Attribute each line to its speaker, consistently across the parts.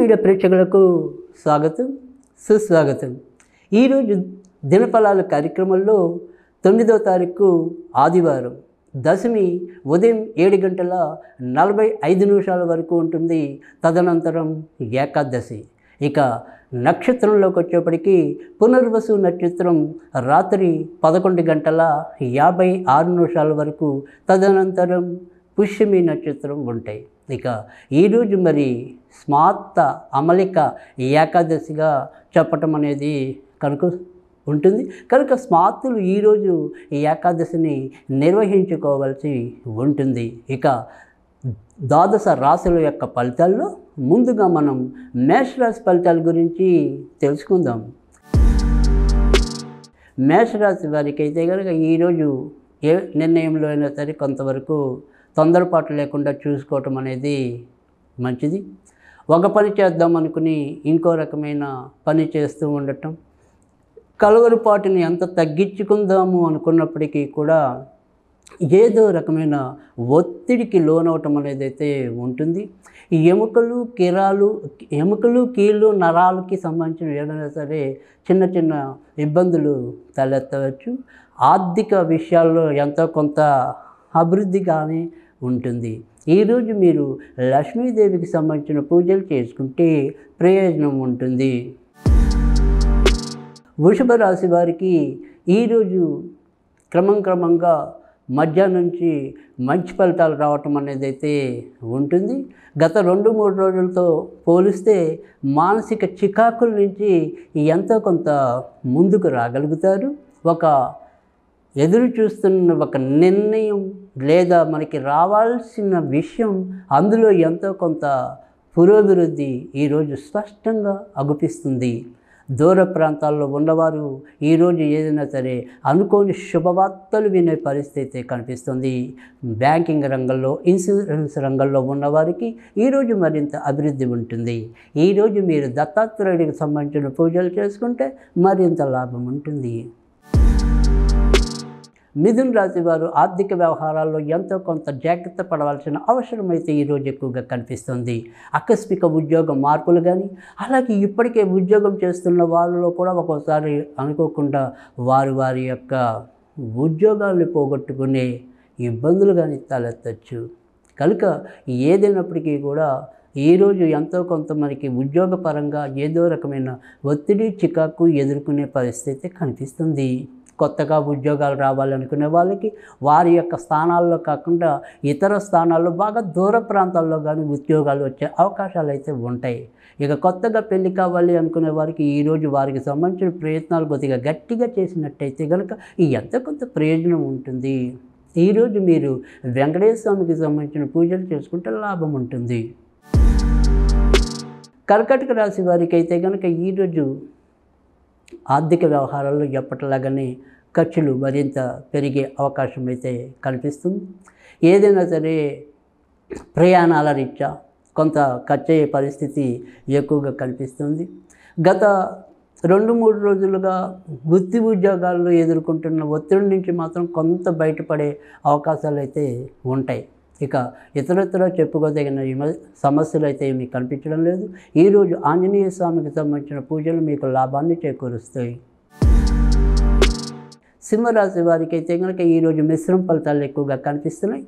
Speaker 1: Media ప్రేక్షకులకు స్వాగతం, సుస్వాగతం. ఈరోజు దినఫలాల కార్యక్రమంలో 9వ తారీఖు ఆదివారం, దశమి ఉదయం 7:45 వరకు ఉంటుంది. తదనంతరం ఏకాదశి. ఇక నక్షత్రంలోకి వచ్చేప్పటికీ పునర్వసు నక్షత్రం రాత్రి 11:56 వరకు, తదనంతరం పుష్యమి నక్షత్రం ఉంటాయి. ఇక ఈరోజు మరి స్మార్త అమలిక ఏకాదశిగా చెప్పటం అనేది కనుక ఉంటుంది. కనుక స్మార్తులు ఈరోజు ఈ ఏకాదశిని నిర్వహించుకోవాల్సి ఉంటుంది. ఇక ద్వాదశ రాశుల యొక్క ఫలితాల్లో ముందుగా మనం మేషరాశి ఫలితాల గురించి తెలుసుకుందాం. మేషరాశి వారికి అయితే కనుక ఈరోజు ఏ నిర్ణయంలో అయినా సరే కొంతవరకు తొందరపాటు లేకుండా చూసుకోవటం అనేది మంచిది. ఒక పని చేద్దాం అనుకుని ఇంకో రకమైన పని చేస్తూ ఉండటం, కలవరపాటుని ఎంత తగ్గించుకుందాము అనుకున్నప్పటికీ కూడా ఏదో రకమైన ఒత్తిడికి లోనవటం అనేది అయితే ఉంటుంది. ఈ ఎముకలు కీళ్ళు నరాలకి సంబంధించిన ఏదైనా సరే చిన్న చిన్న ఇబ్బందులు తలెత్తవచ్చు. ఆర్థిక విషయాల్లో ఎంతో కొంత అభివృద్ధి కానీ ఉంటుంది. ఈరోజు మీరు లక్ష్మీదేవికి సంబంధించిన పూజలు చేసుకుంటే ప్రయోజనం ఉంటుంది. వృషభ రాశి వారికి ఈరోజు క్రమంగా మధ్యాహ్నం నుంచి మంచి ఫలితాలు రావటం అనేది అయితే ఉంటుంది. గత 2-3 రోజులతో పోలిస్తే మానసిక చికాకుల నుంచి ఎంతో కొంత ముందుకు రాగలుగుతారు. ఒక ఎదురు చూస్తున్న ఒక నిర్ణయం లేదా మనకి రావాల్సిన విషయం, అందులో ఎంతో కొంత పురోభివృద్ధి ఈరోజు స్పష్టంగా అగుపిస్తుంది. దూర ప్రాంతాల్లో ఉన్నవారు ఈరోజు ఏదైనా సరే అనుకోని శుభవార్తలు వినే పరిస్థితి కనిపిస్తుంది. బ్యాంకింగ్ రంగంలో, ఇన్సూరెన్స్ రంగంలో ఉన్నవారికి ఈరోజు మరింత అభివృద్ధి ఉంటుంది. ఈరోజు మీరు దత్తాత్రేయుడికి సంబంధించిన పూజలు చేసుకుంటే మరింత లాభం ఉంటుంది. మిథున రాశి వారు ఆర్థిక వ్యవహారాల్లో ఎంతో కొంత జాగ్రత్త పడవలసిన అవసరం అయితే ఈరోజు ఎక్కువగా కనిపిస్తుంది. ఆకస్మిక ఉద్యోగ మార్పులు కానీ, అలాగే ఇప్పటికే ఉద్యోగం చేస్తున్న వాళ్ళలో కూడా ఒక్కోసారి అనుకోకుండా వారి యొక్క ఉద్యోగాన్ని పోగొట్టుకునే ఇబ్బందులు కానీ తలెత్తచ్చు. కనుక ఏదైనప్పటికీ కూడా ఈరోజు ఎంతో కొంత మనకి ఉద్యోగపరంగా ఏదో రకమైన ఒత్తిడి చికాకు ఎదుర్కొనే పరిస్థితి కనిపిస్తుంది. కొత్తగా ఉద్యోగాలు రావాలనుకునే వాళ్ళకి వారి యొక్క స్థానాల్లో కాకుండా ఇతర స్థానాల్లో బాగా దూర ప్రాంతాల్లో కానీ ఉద్యోగాలు వచ్చే అవకాశాలు అయితే ఉంటాయి. ఇక కొత్తగా పెళ్లి కావాలి అనుకునే వారికి ఈరోజు వారికి సంబంధించిన ప్రయత్నాలు కొద్దిగా గట్టిగా చేసినట్టయితే కనుక ఎంతో కొంత ప్రయోజనం ఉంటుంది. ఈరోజు మీరు వెంకటేశ్వర స్వామికి సంబంధించిన పూజలు చేసుకుంటే లాభం ఉంటుంది. కర్కాటక రాశి వారికి అయితే కనుక ఈరోజు ఆర్థిక వ్యవహారాల్లో ఎప్పటిలాగానే ఖర్చులు మరింత పెరిగే అవకాశం అయితే కనిపిస్తుంది. ఏదైనా సరే ప్రయాణాల రీత్యా కొంత ఖర్చు అయ్యే పరిస్థితి ఎక్కువగా కనిపిస్తుంది. గత 2-3 రోజులుగా వృత్తి ఉద్యోగాల్లో ఎదుర్కొంటున్న ఒత్తిడి నుంచి మాత్రం కొంత బయటపడే అవకాశాలు అయితే ఉంటాయి. ఇక ఇతరత్ర చెప్పుకోదగిన సమస్యలు అయితే ఏమీ కనిపించడం లేదు. ఈరోజు ఆంజనేయ స్వామికి సంబంధించిన పూజలు మీకు లాభాన్ని చేకూరుస్తాయి. సింహరాశి వారికి అయితే కనుక ఈరోజు మిశ్రమ ఫలితాలు ఎక్కువగా కనిపిస్తున్నాయి.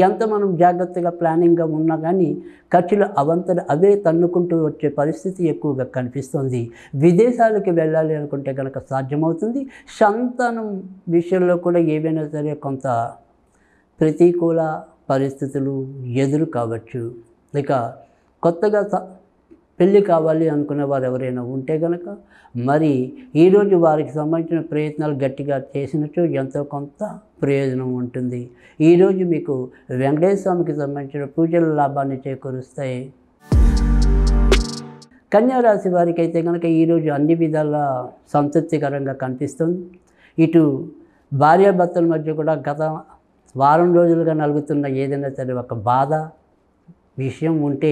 Speaker 1: ఎంత మనం జాగ్రత్తగా ప్లానింగ్గా ఉన్నా కానీ ఖర్చులు అవే తన్నుకుంటూ వచ్చే పరిస్థితి ఎక్కువగా కనిపిస్తుంది. విదేశాలకు వెళ్ళాలి అనుకుంటే కనుక సాధ్యమవుతుంది. సంతానం విషయంలో కూడా ఏవైనా సరే కొంత ప్రతికూల పరిస్థితులు ఎదురు కావచ్చు. ఇక కొత్తగా పెళ్ళి కావాలి అనుకునే వారు ఎవరైనా ఉంటే కనుక మరి ఈరోజు వారికి సంబంధించిన ప్రయత్నాలు గట్టిగా చేసినట్టు ఎంతో కొంత ప్రయోజనం ఉంటుంది. ఈరోజు మీకు వెంకటేశ్వర స్వామికి సంబంధించిన పూజల లాభాన్ని చేకూరుస్తాయి. కన్యారాశి వారికి అయితే కనుక ఈరోజు అన్ని విధాల సంతృప్తికరంగా కనిపిస్తుంది. ఇటు భార్యాభర్తల మధ్య కూడా గత వారం రోజులుగా నలుగుతున్న ఏదైనా సరే ఒక బాధ విషయం ఉంటే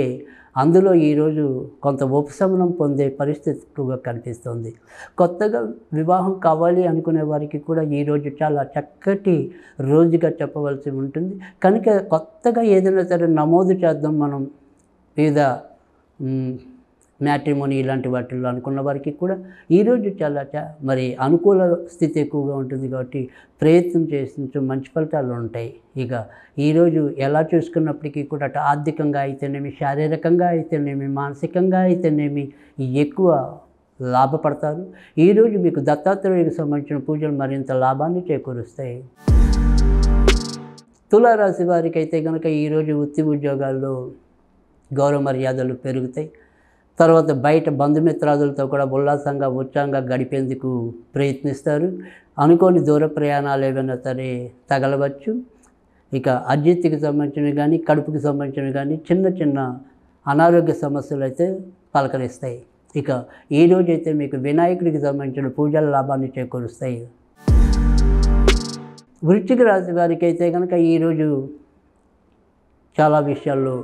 Speaker 1: అందులో ఈరోజు కొంత ఉపశమనం పొందే పరిస్థితి ఎక్కువగా కనిపిస్తుంది. కొత్తగా వివాహం కావాలి అనుకునే వారికి కూడా ఈరోజు చాలా చక్కటి రోజుగా చెప్పవలసి ఉంటుంది. కనుక కొత్తగా ఏదైనా సరే నమోదు చేద్దాం మనం వివిధ మ్యాట్రిమోనీ ఇలాంటి వాటిల్లో అనుకున్న వారికి కూడా ఈరోజు చాలా మరి అనుకూల స్థితి ఎక్కువగా ఉంటుంది కాబట్టి ప్రయత్నం చేసి మంచి ఫలితాలు ఉంటాయి. ఇక ఈరోజు ఎలా చూసుకున్నప్పటికీ కూడా అటు ఆర్థికంగా అయితేనేమి, శారీరకంగా అయితేనేమి, మానసికంగా అయితేనేమి ఎక్కువ లాభపడతారు. ఈరోజు మీకు దత్తాత్రేయుడికి సంబంధించిన పూజలు మరింత లాభాన్ని చేకూరుస్తాయి. తులారాశి వారికి అయితే కనుక ఈరోజు వృత్తి ఉద్యోగాల్లో గౌరవ మర్యాదలు పెరుగుతాయి. తర్వాత బయట బంధుమిత్రాదులతో కూడా ఉల్లాసంగా ఉత్సాహంగా గడిపేందుకు ప్రయత్నిస్తారు. అనుకోని దూర ప్రయాణాలు ఏవైనా సరే తగలవచ్చు. ఇక అజీర్తికి సంబంధించినవి కానీ, కడుపుకి సంబంధించినవి కానీ చిన్న చిన్న అనారోగ్య సమస్యలు అయితే పలకరిస్తాయి. ఇక ఈరోజైతే మీకు వినాయకుడికి సంబంధించిన పూజల లాభాన్ని చేకూరుస్తాయి. వృశ్చిక రాశి వారికి అయితే కనుక ఈరోజు చాలా విషయాల్లో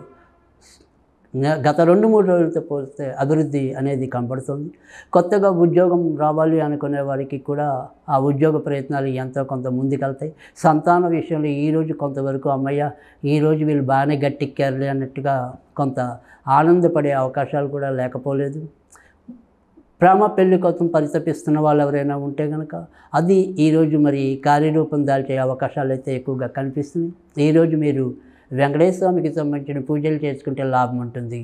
Speaker 1: గత 2-3 రోజులతో పోలిస్తే అభివృద్ధి అనేది కనబడుతుంది. కొత్తగా ఉద్యోగం రావాలి అనుకునే వారికి కూడా ఆ ఉద్యోగ ప్రయత్నాలు ఎంతో కొంత ముందుకెళ్తాయి. సంతాన విషయంలో ఈరోజు కొంతవరకు అమ్మయ్య ఈరోజు వీళ్ళు బాగానే గట్టెక్కారులే అన్నట్టుగా కొంత ఆనందపడే అవకాశాలు కూడా లేకపోలేదు. ప్రేమ పెళ్లి కోసం పరితపిస్తున్న వాళ్ళు ఎవరైనా ఉంటే కనుక అది ఈరోజు మరి కార్యరూపం దాల్చే అవకాశాలు అయితే ఎక్కువగా కనిపిస్తున్నాయి. ఈరోజు మీరు వెంకటేశ్వర స్వామికి సంబంధించిన పూజలు చేసుకుంటే లాభం ఉంటుంది.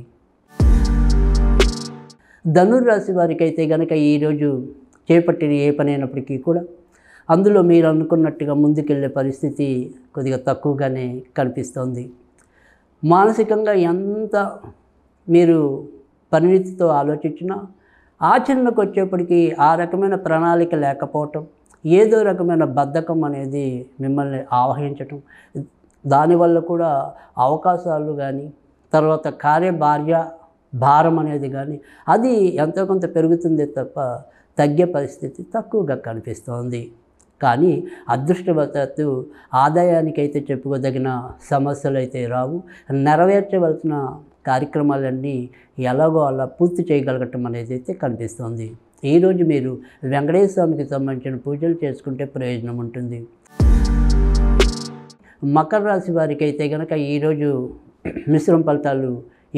Speaker 1: ధనుర్రాశి వారికి అయితే కనుక ఈరోజు చేపట్టిన ఏ పని అయినప్పటికీ కూడా అందులో మీరు అనుకున్నట్టుగా ముందుకెళ్ళే పరిస్థితి కొద్దిగా తక్కువగానే కనిపిస్తోంది. మానసికంగా ఎంత మీరు పరిణితితో ఆలోచించినా ఆచరణకు వచ్చేప్పటికీ ఆ రకమైన ప్రణాళిక లేకపోవటం, ఏదో రకమైన బద్ధకం అనేది మిమ్మల్ని ఆవహించటం, దానివల్ల కూడా అవకాశాలు కానీ తర్వాత కార్యభార్య భారం అనేది కానీ అది ఎంతో కొంత పెరుగుతుందే తప్ప తగ్గే పరిస్థితి తక్కువగా కనిపిస్తోంది. కానీ అదృష్టవశాత్తు ఆదాయానికైతే చెప్పుకోదగిన సమస్యలు అయితే రావు. నెరవేర్చవలసిన కార్యక్రమాలన్నీ ఎలాగో అలా పూర్తి చేయగలగటం అనేది అయితే కనిపిస్తుంది. ఈరోజు మీరు వెంకటేశ్వర స్వామికి సంబంధించిన పూజలు చేసుకుంటే ప్రయోజనం ఉంటుంది. మకర రాశి వారికి అయితే కనుక ఈరోజు మిశ్రమ ఫలితాలు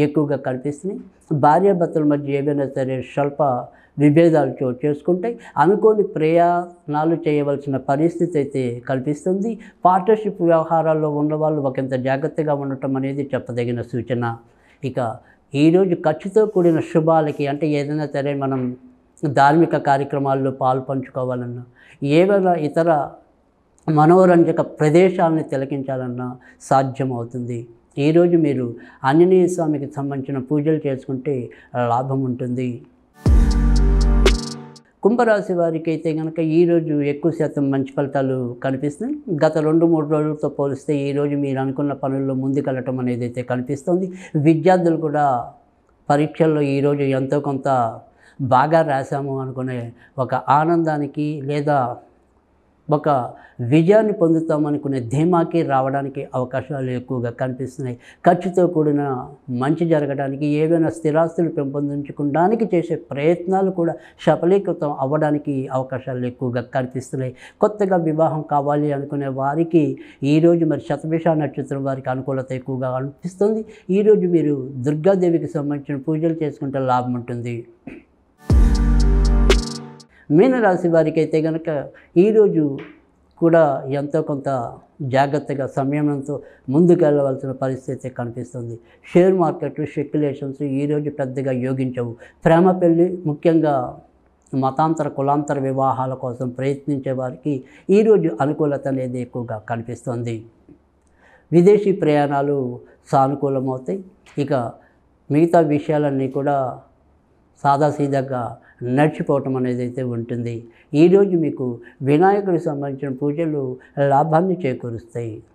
Speaker 1: ఎక్కువగా కనిపిస్తున్నాయి. భార్యాభర్తల మధ్య ఏవైనా సరే స్వల్ప విభేదాలు చోటు చేసుకుంటే అనుకోని ప్రయాణాలు చేయవలసిన పరిస్థితి అయితే కనిపిస్తుంది. పార్ట్నర్షిప్ వ్యవహారాల్లో ఉన్నవాళ్ళు ఒకంత జాగ్రత్తగా ఉండటం అనేది చెప్పదగిన సూచన. ఇక ఈరోజు ఖర్చుతో కూడిన శుభాలకి అంటే ఏదైనా సరే మనం ధార్మిక కార్యక్రమాల్లో పాలు పంచుకోవాలన్నా, ఏవైనా ఇతర మనోరంజక ప్రదేశాలను తిలకించాలన్నా సాధ్యమవుతుంది. ఈరోజు మీరు ఆంజనేయ స్వామికి సంబంధించిన పూజలు చేసుకుంటే లాభం ఉంటుంది. కుంభరాశి వారికి అయితే కనుక ఈరోజు ఎక్కువ శాతం మంచి ఫలితాలు కనిపిస్తున్నాయి. గత 2-3 రోజులతో పోలిస్తే ఈరోజు మీరు అనుకున్న పనుల్లో ముందుకెళ్ళటం అనేది అయితే కనిపిస్తుంది. విద్యార్థులు కూడా పరీక్షల్లో ఈరోజు ఎంతో కొంత బాగా రాశాము అనుకునే ఒక ఆనందానికి లేదా ఒక విజయాన్ని పొందుతామనుకునే ధీమాకి రావడానికి అవకాశాలు ఎక్కువగా కనిపిస్తున్నాయి. ఖర్చుతో కూడిన మంచి జరగడానికి, ఏవైనా స్థిరాస్తులు పెంపొందించుకోవడానికి చేసే ప్రయత్నాలు కూడా సఫలీకృతం అవ్వడానికి అవకాశాలు ఎక్కువగా కనిపిస్తున్నాయి. కొత్తగా వివాహం కావాలి అనుకునే వారికి ఈరోజు మరి శతభిష నక్షత్రం వారికి అనుకూలత ఎక్కువగా అనిపిస్తుంది. ఈరోజు మీరు దుర్గాదేవికి సంబంధించిన పూజలు చేసుకుంటే లాభం ఉంటుంది. మీనరాశి వారికి అయితే కనుక ఈరోజు కూడా ఎంతో కొంత జాగ్రత్తగా సంయమనంతో ముందుకెళ్ళవలసిన పరిస్థితి కనిపిస్తుంది. షేర్ మార్కెట్లు, స్పెక్యులేషన్స్ ఈరోజు పెద్దగా యోగించవు. ప్రేమ పెళ్ళి, ముఖ్యంగా మతాంతర కులాంతర వివాహాల కోసం ప్రయత్నించే వారికి ఈరోజు అనుకూలత అనేది ఎక్కువగా కనిపిస్తుంది. విదేశీ ప్రయాణాలు సానుకూలమవుతాయి. ఇక మిగతా విషయాలన్నీ కూడా సాదాసీదాగా నడిచిపోవటం అనేది అయితే ఉంటుంది. ఈరోజు మీకు వినాయకుడికి సంబంధించిన పూజలు లాభాన్ని చేకూరుస్తాయి.